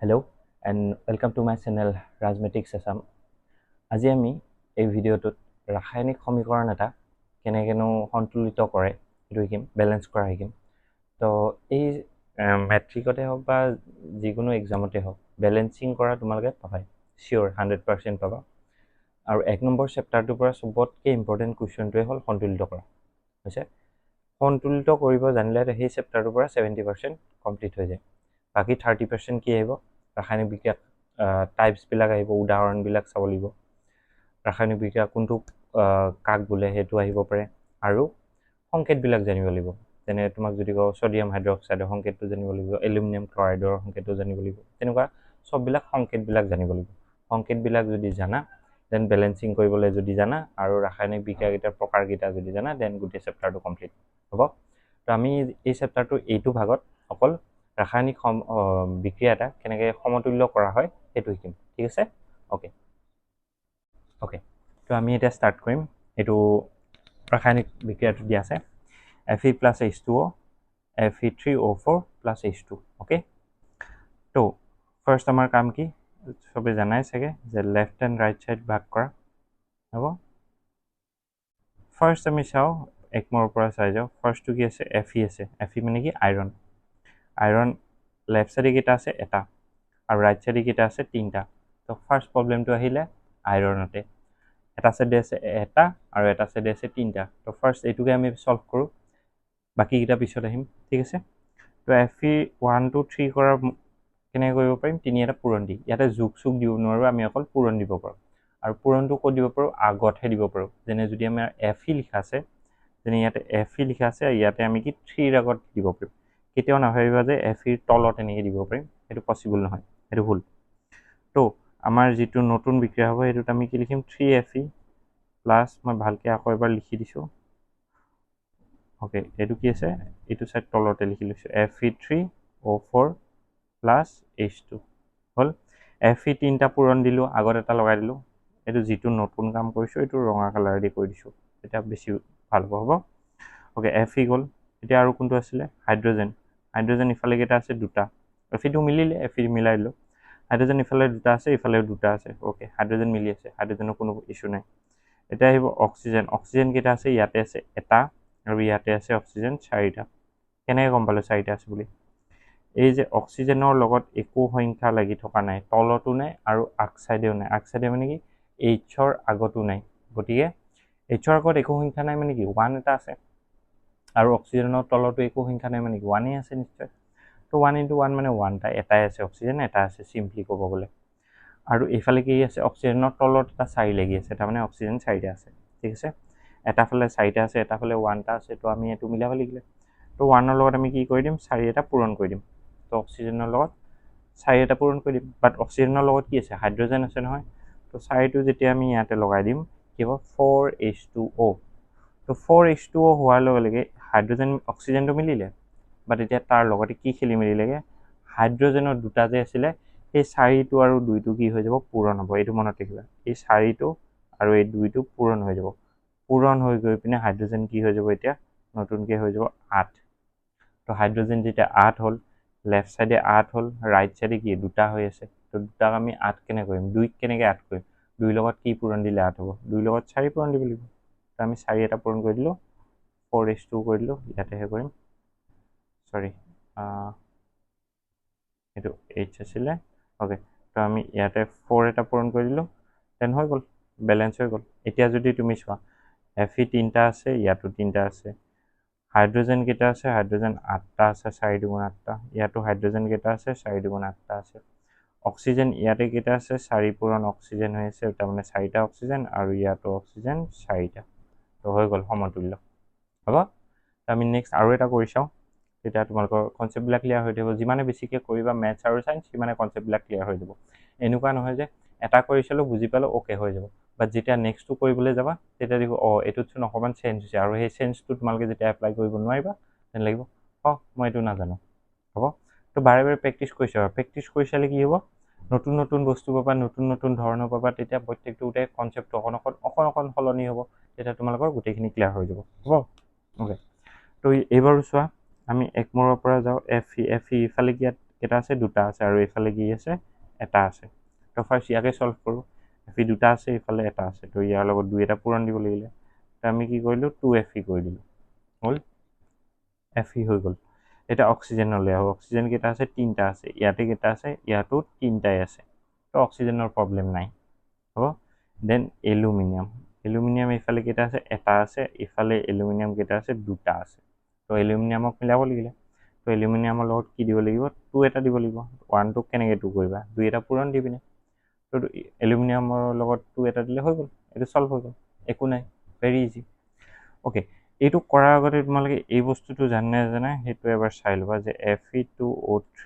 Hello and welcome to my channel Rajmatics Assam. আজি আমি এই ভিডিঅ'টোত ৰাসায়নিক সমীকৰণ এটা কেনেকেনো সন্তুলিত কৰে সেইটো শিকিম, বেলেঞ্চ কৰা শিকিম। তো এই মেট্ৰিকতে হওক বা যিকোনো এক্সামতে হওক বেলেঞ্চিং কৰা তোমালোকে পাবাই, চিয়'ৰ 100% পাবা। আৰু 1 নম্বৰ চেপ্টাৰটোৰ পৰা চবতকৈ ইম্পৰ্টেণ্ট কুৱেশ্যনটোৱে হ'ল সন্তুলিত কৰা হৈছে। সন্তুলিত কৰিব জানিলে সেই চেপ্টাৰটোৰ পৰা 70% কমপ্লিট হৈ যায়। বাকী 30% কি আহিব? ৰাসায়নিক বিক্ৰিয়া টাইপছবিলাক আহিব, উদাহৰণবিলাক চাব লাগিব। ৰাসায়নিক বিক্ৰিয়া কোনটো কাক বোলে সেইটো আহিব পাৰে, আৰু সংকেতবিলাক জানিব লাগিব। যেনে তোমাক যদি কওঁ ছ'ডিয়াম হাইড্ৰক্সাইডৰ সংকেতটো জানিব লাগিব, এলুমিনিয়াম ক্লৰাইডৰ সংকেতটো জানিব লাগিব। তেনেকুৱা চববিলাক সংকেতবিলাক জানিব লাগিব। সংকেতবিলাক যদি জানা দেন বেলেঞ্চিং কৰিবলৈ যদি জানা আৰু ৰাসায়নিক বিক্ৰিয়াকেইটাৰ প্ৰকাৰকেইটা যদি জানা দেন গোটেই চেপ্টাৰটো কমপ্লিট হ'ব। তো আমি এই চেপ্টাৰটো এইটো ভাগত অকল ৰাসায়নিক বিক্ৰিয়া এটা কেনেকৈ সমতুল্য কৰা হয় সেইটো শিকিম, ঠিক আছে? অ'কে, তো আমি এতিয়া ষ্টাৰ্ট কৰিম। এইটো ৰাসায়নিক বিক্ৰিয়াটো দিয়া আছে Fe + H2O Fe3O4 + H2, okay. তো ফাৰ্ষ্ট আমাৰ কাম কি চবে জানাই চাগে যে লেফ্ট এণ্ড ৰাইট ছাইড ভাগ কৰা হ'ব। ফাৰ্ষ্ট আমি চাওঁ 1 নম্বৰ পৰা চাই যাওঁ। ফাৰ্ষ্টটো কি আছে? Fe আছে। Fe মানে কি? আইৰণ। আইৰণ লেফ্ট ছাইডে কেইটা আছে? এটা, আৰু ৰাইট ছাইডে কেইটা আছে? 3টা। তো ফাৰ্ষ্ট প্ৰব্লেমটো আহিলে আইৰণতে। এটা ছাইডে আছে এটা আৰু এটা ছাইডে আছে 3টা। তো ফাৰ্ষ্ট এইটোকে আমি ছল্ভ কৰোঁ, বাকীকেইটা পিছত আহিম, ঠিক আছে? তো Fe 1 2 3 কৰাৰ কেনেকৈ কৰিব পাৰিম? 3 এটা পূৰণ দি, ইয়াতে যোগ চোগ দিব নোৱাৰোঁ, আমি অকল পূৰণ দিব পাৰোঁ। আৰু পূৰণটো ক'ত দিব পাৰোঁ? আগতহে দিব পাৰোঁ। যেনে যদি আমাৰ Fe লিখা আছে, যেনে ইয়াতে Fe লিখা আছে, ইয়াতে আমি কি 3ৰ আগত দিব পাৰিম। কেতিয়াও নাভাবিবা যে Feৰ তলত এনেকৈ দিব পাৰিম, সেইটো পচিবল নহয়, সেইটো ভুল। তো আমাৰ যিটো নতুন বিক্ৰিয়া হ'ব সেইটোত আমি কি লিখিম? 3Fe প্লাছ, মই ভালকৈ আকৌ এবাৰ লিখি দিছোঁ, অ'কে। এইটো কি আছে? এইটো ছাইড তলতে লিখি লৈছোঁ, Fe3O4 + H2 হ'ল। Fe 3টা পূৰণ দিলোঁ, আগত এটা লগাই দিলোঁ। এইটো যিটো নতুন কাম কৰিছোঁ এইটো ৰঙা কালাৰেদি কৰি দিছোঁ, তেতিয়া বেছি ভাল হ'ব। অ'কে, Fe গ'ল। এতিয়া আৰু কোনটো আছিলে? হাইড্ৰজেন। হাইড্ৰজেন ইফালে কেইটা আছে? 2টা। Feটো মিলিলে, Fe মিলাই দিলোঁ। হাইড্ৰজেন ইফালে 2টা আছে, ইফালেও 2টা আছে, অ'কে। হাইড্ৰজেন মিলি আছে, হাইড্ৰজেনৰ কোনো ইছ্যু নাই। এতিয়া আহিব অক্সিজেন। অক্সিজেন কেইটা আছে? ইয়াতে আছে এটা, আৰু ইয়াতে আছে অক্সিজেন 4টা। কেনেকৈ গম পালোঁ 4টা আছে বুলি? এই যে অক্সিজেনৰ লগত একো সংখ্যা লাগি থকা নাই, তলতো নাই আৰু আগচাইডেও নাই। আগচাইডে মানে কি? Hৰ আগতো নাই। গতিকে Hৰ আগত একো সংখ্যা নাই মানে কি? 1 এটা আছে, আৰু অক্সিজেনৰ তলতো একো সংখ্যা নাই মানে কি? 1 আছে নিশ্চয়। তো 1 × 1 মানে 1টা, এটাই আছে অক্সিজেন, এটা আছে চিম্পলি ক'ব গ'লে। আৰু এইফালে কি আছে? অক্সিজেনৰ তলত এটা 4 লাগি আছে, তাৰমানে অক্সিজেন 4টা আছে, ঠিক আছে? এটা ফালে 4টা আছে, এটা ফালে 1টা আছে, তো আমি এইটো মিলাব লাগিলে। তো 1ৰ লগত আমি কি কৰি দিম? 4 এটা পূৰণ কৰি দিম। তো অক্সিজেনৰ লগত 4 এটা পূৰণ কৰি দিম, বাট অক্সিজেনৰ লগত কি আছে? হাইড্ৰজেন আছে নহয়। তো 4টো যেতিয়া আমি ইয়াতে লগাই দিম কি হ'ব? 4H2O। তো 4H2O হোৱাৰ লগে লগে হাইড্ৰজেন অক্সিজেনটো মিলিলে, বাট এতিয়া তাৰ লগতে কি খেলি মেলি লাগে? হাইড্ৰজেনৰ 2টা যে আছিলে সেই 4টো আৰু 2টো কি হৈ যাব? পূৰণ হ'ব। এইটো মনত ৰাখিবা, এই 4টো আৰু এই 2টো পূৰণ হৈ যাব। পূৰণ হৈ গৈ পিনে হাইড্ৰজেন কি হৈ যাব? এতিয়া নতুনকৈ হৈ যাব 8। তো হাইড্ৰজেন যেতিয়া 8 হ'ল, লেফ্ট ছাইডে 8 হ'ল, ৰাইট ছাইডে কি 2টা হৈ আছে। তো 2টাক আমি 8 কেনেকৈ কৰিম? 2ক কেনেকৈ 8 কৰিম? 2ৰ লগত কি পূৰণ দিলে 8 হ'ব? 2ৰ লগত 4 পূৰণ দিব লাগিব। তো আমি 4 এটা পূৰণ কৰি দিলোঁ, 4H2 কৰি দিলোঁ, ইয়াতেহে কৰিম, চৰি এইটো H আছিলে, অ'কে। তো আমি ইয়াতে 4 এটা পূৰণ কৰি দিলোঁ, দেন হৈ গ'ল, বেলেঞ্চ হৈ গ'ল। এতিয়া যদি তুমি চোৱা Fe 3টা আছে, ইয়াতো 3টা আছে। হাইড্ৰজেন কেইটা আছে? হাইড্ৰজেন 8টা আছে, 4 × 2 = 8টা। ইয়াতো হাইড্ৰজেন কেইটা আছে? 4 × 2 = 8টা আছে। অক্সিজেন ইয়াতে কেইটা আছে? 4 পূৰণ অক্সিজেন হৈ আছে, তাৰমানে 4টা অক্সিজেন, আৰু ইয়াতো অক্সিজেন 4টা। তো হৈ গ'ল সমতুল্য, হ'ব। আমি নেক্সট আৰু এটা কৰি চাওঁ, তেতিয়া তোমালোকৰ কনচেপ্টবিলাক ক্লিয়াৰ হৈ থাকিব। যিমানে বেছিকৈ কৰিবা মেথছ আৰু ছায়েন্স, সিমানে কনচেপ্টবিলাক ক্লিয়াৰ হৈ যাব। এনেকুৱা নহয় যে এটা কৰি চালোঁ, বুজি পালোঁ, অ'কে হৈ যাব। বাট যেতিয়া নেক্সটটো কৰিবলৈ যাবা তেতিয়া দেখিব এইটোতচোন অকণমান চেঞ্জ হৈছে, আৰু সেই চেঞ্জটো তোমালোকে যেতিয়া এপ্লাই কৰিব নোৱাৰিবা তেনে লাগিব মই এইটো নাজানো, হ'ব। তো বাৰে বাৰে প্ৰেক্টিছ কৰি চাবা। প্ৰেক্টিছ কৰি চালে কি হ'ব? নতুন নতুন বস্তু পাবা, নতুন নতুন ধৰণৰ পাবা, তেতিয়া প্ৰত্যেকটো গোটেই কনচেপ্টটো অকণ সলনি হ'ব, তেতিয়া তোমালোকৰ গোটেইখিনি ক্লিয়াৰ হৈ যাব, হ'ব। অ'কে, তো এইবাৰো চোৱা, আমি 1 মূৰৰ পৰা যাওঁ Fe ইফালে কি ইয়াত কেইটা আছে দুটা আছে আৰু এইফালে কি আছে এটা আছে তো ফাৰ্ষ্ট ইয়াকে সলভ কৰোঁ FE দুটা আছে এইফালে এটা আছে তো ইয়াৰ লগত 2 এটা পূৰণ দিব লাগিলে তো আমি কি কৰিলোঁ 2FE কৰি দিলোঁ হ'ল FE হৈ গ'ল এটা অক্সিজেনলৈ আহোঁ অক্সিজেন কেইটা আছে তিনিটা আছে ইয়াতে কেইটা আছে ইয়াতো তিনিটাই আছে তো অক্সিজেনৰ প্ৰব্লেম নাই হ'ব দেন এলুমিনিয়াম এইফালে কেইটা আছে এটা আছে ইফালে এলুমিনিয়াম কেইটা আছে দুটা আছে তো এলুমিনিয়ামক মিলাব লাগিলে তো এলুমিনিয়ামৰ লগত কি দিব লাগিব 2 এটা দিব লাগিব 1টোক কেনেকৈ 2 কৰিবা 2 এটা পূৰণ দি পিনে তো এলুমিনিয়ামৰ লগত 2 এটা দিলে হৈ গ'ল এইটো সলভ হৈ গ'ল একো নাই ভেৰি ইজি অ'কে এইটো কৰাৰ আগতে তোমালোকে এই বস্তুটো জানে সেইটো এবাৰ চাই ল'বা যে Fe2O3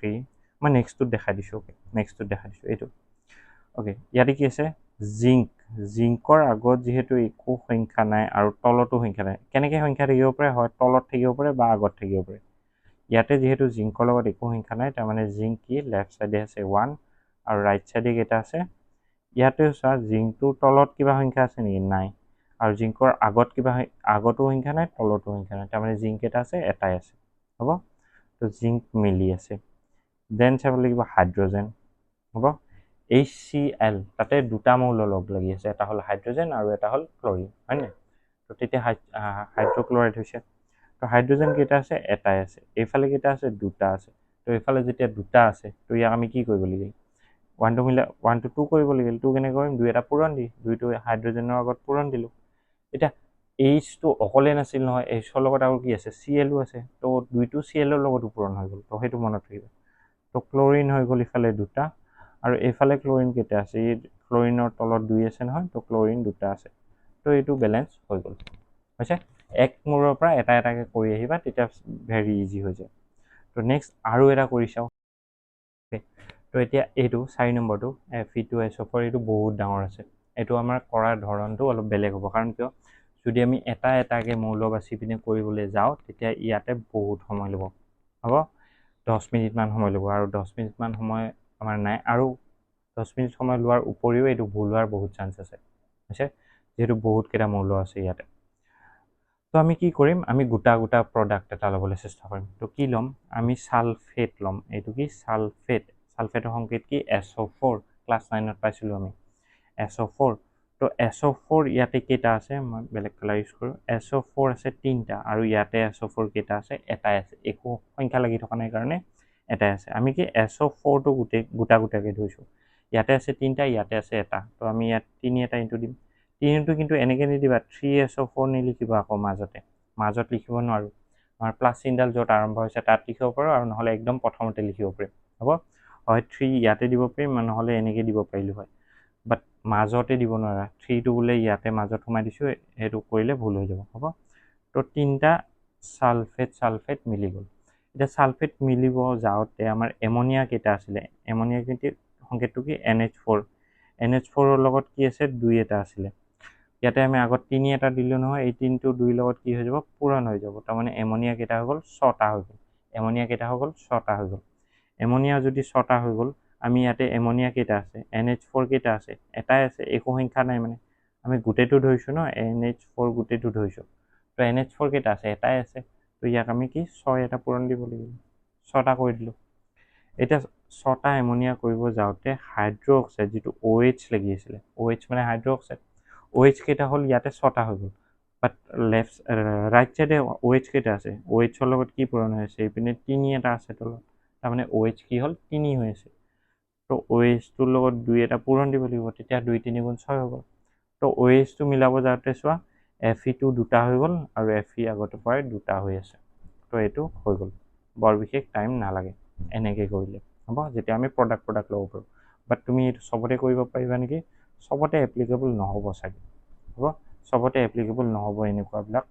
মই নেক্সটটোত দেখাই দিছোঁ অ'কে নেক্সটটোত দেখাই দিছোঁ এইটো অ'কে ইয়াতে কি আছে জিংকৰ আগত যিহেতু একো সংখ্যা নাই আৰু তলতো সংখ্যা নাই কেনেকৈ সংখ্যা থাকিব পাৰে হয় তলত থাকিব পাৰে বা আগত থাকিব পাৰে ইয়াতে যিহেতু জিংকৰ লগত একো সংখ্যা নাই তাৰমানে জিংক কি লেফ্ট চাইডে আছে 1 আৰু ৰাইট চাইডে কেইটা আছে ইয়াতে চোৱা জিংকটোৰ তলত কিবা সংখ্যা আছে নেকি নাই আৰু জিংকৰ আগত কিবা আগতো সংখ্যা নাই তলতো সংখ্যা নাই তাৰমানে জিংক এটা আছে এটাই আছে হ'ব তো জিংক মিলি আছে দেন চাব লাগিব হাইড্ৰজেন হ'ব HCl তাতে দুটা মৌল লগ লাগি আছে এটা হ'ল হাইড্ৰজেন আৰু এটা হ'ল ক্লৰিন হয়নে তো তেতিয়া হাইড্ৰক্লৰাইড হৈছে তো হাইড্ৰজেন কেইটা আছে এটাই আছে এইফালে কেইটা আছে দুটা আছে তো এইফালে যেতিয়া দুটা আছে তো ইয়াক আমি কি কৰিব লাগিব 1 to 2 কৰিব লাগিল 2 কেনেকৈ কৰিম 2 এটা পূৰণ দি 2টো হাইড্ৰজেনৰ আগত পূৰণ দিলোঁ এতিয়া Hটো অকলে নাছিল নহয় Hৰ লগত আৰু কি আছে Clও আছে তো 2টো Clৰ লগতো পূৰণ হৈ গ'ল তো সেইটো মনত ৰাখিবা তো ক্লৰিন হৈ গ'ল ইফালে দুটা আৰু এইফালে ক্লৰিন কেইটা আছে এই ক্লৰিনৰ তলত 2 আছে নহয় তো ক্লৰিন দুটা আছে তো এইটো বেলেঞ্চ হৈ গ'ল হৈছে এক মূৰৰ পৰা এটা এটাকৈ কৰি আহিবা তেতিয়া ভেৰি ইজি হৈ যায় তো নেক্সট আৰু এটা কৰি চাওঁ তো এতিয়া এইটো 4 নম্বৰটো Fe2SO4 এইটো বহুত ডাঙৰ আছে এইটো আমাৰ কৰাৰ ধৰণটো অলপ বেলেগ হ'ব কাৰণ কিয় যদি আমি এটা এটাকৈ মৌল বাছি পিনে কৰিবলৈ যাওঁ তেতিয়া ইয়াতে বহুত সময় ল'ব হ'ব 10 মিনিটমান সময় ল'ব আৰু 10 মিনিটমান সময় আমাৰ নাই আৰু 10 মিনিট সময় লোৱাৰ উপৰিও এইটো ভুল হোৱাৰ বহুত চান্স আছে হৈছে যিহেতু বহুতকেইটা মৌল আছে ইয়াতে তো আমি কি কৰিম আমি গোটা প্ৰডাক্ট এটা ল'বলৈ চেষ্টা কৰিম তো কি ল'ম আমি ছালফেট ল'ম এইটো কি ছালফেটৰ সংকেত কি SO4 ক্লাছ 9ত পাইছিলোঁ আমি SO4 তো SO4 ইয়াতে কেইটা আছে মই বেলেগ কালাৰ ইউজ কৰোঁ SO4 আছে তিনিটা আৰু ইয়াতে SO4 কেইটা আছে এটাই আছে একো সংখ্যা লাগি থকা নাই কাৰণে এটাই আছে আমি কি SO4টো গোটাকৈ ধৰিছোঁ ইয়াতে আছে তিনিটা ইয়াতে আছে এটা তো আমি ইয়াত 3 এটা ইনটু দিম 3টো কিন্তু এনেকৈ নিদিবা 3SO4 নিলিখিবা আকৌ মাজত লিখিব নোৱাৰোঁ আমাৰ প্লাছ চিনডাল য'ত আৰম্ভ হৈছে তাত লিখিব পাৰোঁ আৰু নহ'লে একদম প্ৰথমতে লিখিব পাৰিম হ'ব হয় 3 ইয়াতে দিব পাৰিম নহ'লে এনেকৈ দিব পাৰিলোঁ হয় বাট মাজতে দিব নোৱাৰা 3টো বোলে ইয়াতে মাজত সোমাই দিছোঁ সেইটো কৰিলে ভুল হৈ যাব হ'ব তো তিনিটা ছালফেট মিলি গ'ল এতিয়া ছালফেট মিলিব যাওঁতে আমাৰ এমনিয়া কেইটা আছিলে এমনিয়া সংকেতটো কি NH4ৰ লগত কি আছে 2 এটা আছিলে ইয়াতে আমি আগত 3 এটা দিলোঁ নহয় এই 3টো 2 লগত কি হৈ যাব পূৰণ হৈ যাব তাৰমানে এমনিয়া কেইটা হৈ গ'ল 6টা হৈ গ'ল এমনিয়া কেইটা হৈ গ'ল 6টা হৈ গ'ল এমনিয়া যদি 6টা হৈ গ'ল আমি ইয়াতে এমনিয়া কেইটা আছে NH4 কেইটা আছে এটাই আছে একো সংখ্যা নাই মানে আমি গোটেইটো ধৰিছোঁ ন NH4 গোটেইটো ধৰিছোঁ তো NH4 কেইটা আছে এটাই আছে তো ইয়াক আমি কি 6 এটা পূৰণ দিব লাগিব 6টা কৰি দিলোঁ এতিয়া 6টা এমনিয়া কৰিব যাওঁতে হাইড্ৰক্সাইড যিটো OH লাগি আছিলে OH মানে হাইড্ৰক্সাইড OH কেইটা হ'ল ইয়াতে 6টা হৈ গ'ল বাট ৰাইট চাইডে OH কেইটা আছে OHৰ লগত কি পূৰণ হৈ আছে এইপিনে 3 এটা আছে তলত তাৰমানে OH কি হ'ল 3 হৈ আছে তো OHটোৰ লগত 2 এটা পূৰণ দিব লাগিব তেতিয়া 2 3 গুণ 6 হৈ গ'ল তো OHটো মিলাব যাওঁতে চোৱা Fe2 দুটা হৈ গ'ল আৰু Fe আগতে পৰাই দুটা হৈ আছে তো এইটো হৈ গ'ল বৰ বিশেষ টাইম নালাগে এনেকৈ কৰিলে হ'ব যেতিয়া আমি প্ৰডাক্ট ল'ব পাৰোঁ বাট তুমি এইটো চবতে কৰিব পাৰিবা নেকি চবতে এপ্লিকেবল নহ'ব চাগে হ'ব চবতে এপ্লিকেবল নহ'ব এনেকুৱাবিলাক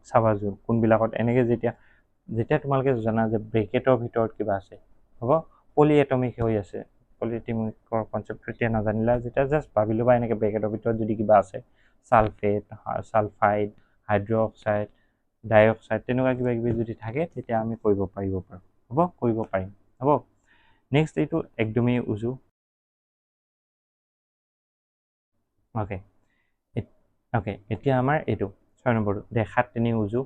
চাবা কোনবিলাকত এনেকৈ যেতিয়া তোমালোকে জানা যে ব্ৰেকেটৰ ভিতৰত কিবা আছে হ'ব পলিএটমিক হৈ আছে পলিএটমিকৰ কনচেপ্টটো এতিয়া নাজানিলা যেতিয়া জাষ্ট ভাবি ল'বা এনেকৈ ব্ৰেকেটৰ ভিতৰত যদি কিবা আছে ছালফেট ছালফাইড হাইড্ৰক্সাইড ডাইঅক্সাইড তেনেকুৱা কিবা যদি থাকে তেতিয়া আমি কৰিব পাৰিম হ'ব নেক্সট এইটো একদমেই উজু অ'কে এতিয়া আমাৰ এইটো 6 নম্বৰটো দেখাত তেনেই উজু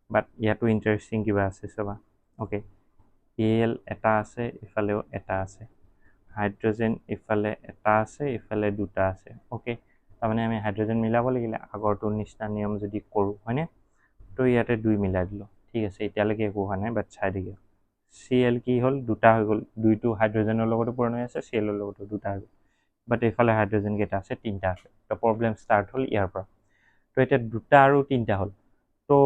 বাট ইয়াতো ইণ্টাৰেষ্টিং কিবা আছে চাবা অ'কে Al এটা আছে ইফালেও এটা আছে হাইড্ৰোজেন ইফালে এটা আছে ইফালে দুটা আছে ওকে তাৰমানে আমি হাইড্ৰোজেন মিলাব লাগিলে আগৰটোৰ নিচিনা নিয়ম যদি কৰোঁ হয়নে তো ইয়াতে 2 মিলাই দিলোঁ ঠিক আছে এতিয়ালৈকে একো হোৱা নাই বাট চাই দিগি Cl কি হ'ল দুটা হৈ গ'ল দুইটো হাইড্ৰোজেনৰ লগতো পূৰণ হৈ আছে Cl ৰ লগতো দুটা হৈ গ'ল বাট এইফালে হাইড্ৰোজেন কেইটা আছে তিনিটা আছে তো প্ৰব্লেম ষ্টাৰ্ট হ'ল ইয়াৰ পৰা তো এতিয়া দুটা আৰু তিনিটা হ'ল তো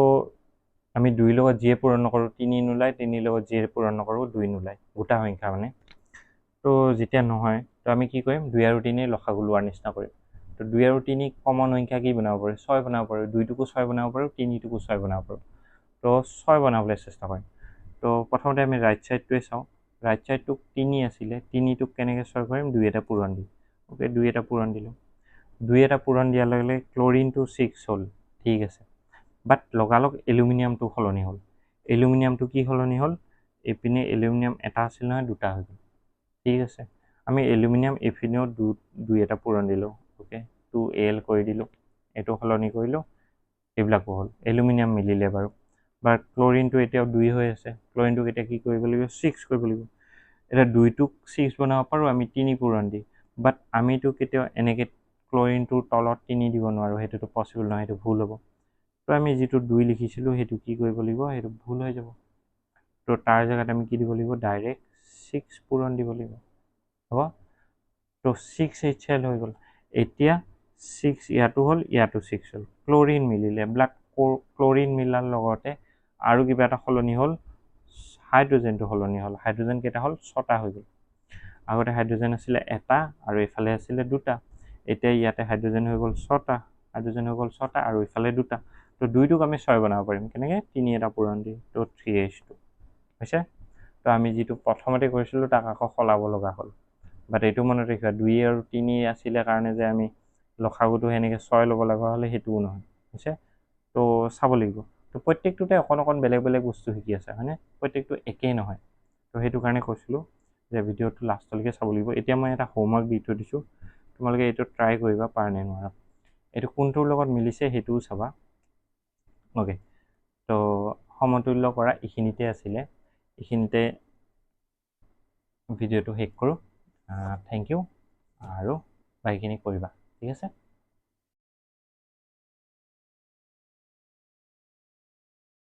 আমি 2 লগত যিয়ে পূৰণ নকৰোঁ 3 নোলায় 3 লগত যিয়ে পূৰণ নকৰোঁ 2 নোলায় গোটা সংখ্যা মানে তো যেতিয়া নহয় তো আমি কি কৰিম 2 আৰু 3 লসাগু লোৱাৰ নিচিনা কৰিম তো 2 আৰু 3 কমন সংখ্যা কি বনাব পাৰোঁ 6 বনাব পাৰোঁ 2টোকো 6 বনাব পাৰোঁ 3টোকো 6 বনাব পাৰোঁ তো 6 বনাবলৈ চেষ্টা কৰিম তো প্ৰথমতে আমি ৰাইট ছাইডটোৱে চাওঁ ৰাইট ছাইডটোক 3 আছিলে 3টোক কেনেকৈ 6 কৰিম 2 এটা পূৰণ দিম ওকে 2 এটা পূৰণ দিলোঁ 2 এটা পূৰণ দিয়াৰ লগে লগে ক্লৰিনটো 6 হ'ল ঠিক আছে বাট লগালগ এলুমিনিয়ামটো সলনি হ'ল এলুমিনিয়ামটো কি সলনি হ'ল এইপিনে এলুমিনিয়াম এটা আছিল নহয় দুটা হৈ গ'ল ঠিক আছে আমি এলুমিনিয়াম এইপিনেও 2 এটা পূৰণ দিলোঁ ওকে 2Al কৰি দিলোঁ এইটো সলনি কৰিলোঁ এইবিলাকো হ'ল এলুমিনিয়াম মিলিলে বাৰু বাট ক্লৰিনটো এতিয়াও 2 হৈ আছে ক্লৰিনটোক এতিয়া কি কৰিব লাগিব 6 কৰিব লাগিব এতিয়া 2টোক 6 বনাব পাৰোঁ আমি 3 পূৰণ দি বাট আমিতো কেতিয়াও এনেকৈ ক্লৰিনটোৰ তলত 3 দিব নোৱাৰোঁ সেইটোতো পচিবল নহয় সেইটো ভুল হ'ব তো আমি যিটো 2 লিখিছিলোঁ সেইটো কি কৰিব লাগিব সেইটো ভুল হৈ যাব তো তাৰ জেগাত আমি কি দিব লাগিব ডাইৰেক্ট 6 পূৰণ দিব লাগিব হ'ব তো 6HL হৈ গ'ল এতিয়া 6 ইয়াতো হ'ল ইয়াতো 6 হ'ল ক্লৰিন মিলিলে ক্লৰিন মিলাৰ লগতে আৰু কিবা এটা সলনি হ'ল হাইড্ৰোজেনটো সলনি হ'ল হাইড্ৰোজেন কেইটা হ'ল 6টা হৈ গ'ল আগতে হাইড্ৰোজেন আছিলে এটা আৰু ইফালে আছিলে দুটা এতিয়া ইয়াতে হাইড্ৰোজেন হৈ গ'ল 6টা হাইড্ৰোজেন হৈ গ'ল 6টা আৰু ইফালে দুটা তো 2টোক আমি 6 বনাব পাৰিম কেনেকৈ 3 এটা পূৰণ দি তো 3H2 হৈছে তো আমি যিটো প্ৰথমতে কৰিছিলোঁ তাক আকৌ সলাব লগা হ'ল বাট এইটো মনত ৰাখিবা 2 আৰু 3 আছিলে কাৰণে যে আমি লসাগুটো সেনেকৈ 6 ল'ব লগা হ'লে সেইটোও নহয় হৈছে তো চাব লাগিব তো প্ৰত্যেকটোতে অকণ অকণ বেলেগ বেলেগ বস্তু শিকি আছে হয়নে প্ৰত্যেকটো একেই নহয় তো সেইটো কাৰণে কৈছিলোঁ যে ভিডিঅ'টো লাষ্টলৈকে চাব লাগিব এতিয়া মই এটা হোমৱৰ্ক দি থৈ দিছোঁ তোমালোকে এইটো ট্ৰাই কৰিবা পাৰা নে নোৱাৰা এইটো কোনটোৰ লগত মিলিছে সেইটোও চাবা অ'কে তো সমতুল্য কৰা এইখিনিতে আছিলে এইখিনিতে ভিডিঅ'টো শেষ কৰোঁ থেংক ইউ আৰু বাকীখিনি কৰিবা ঠিক আছে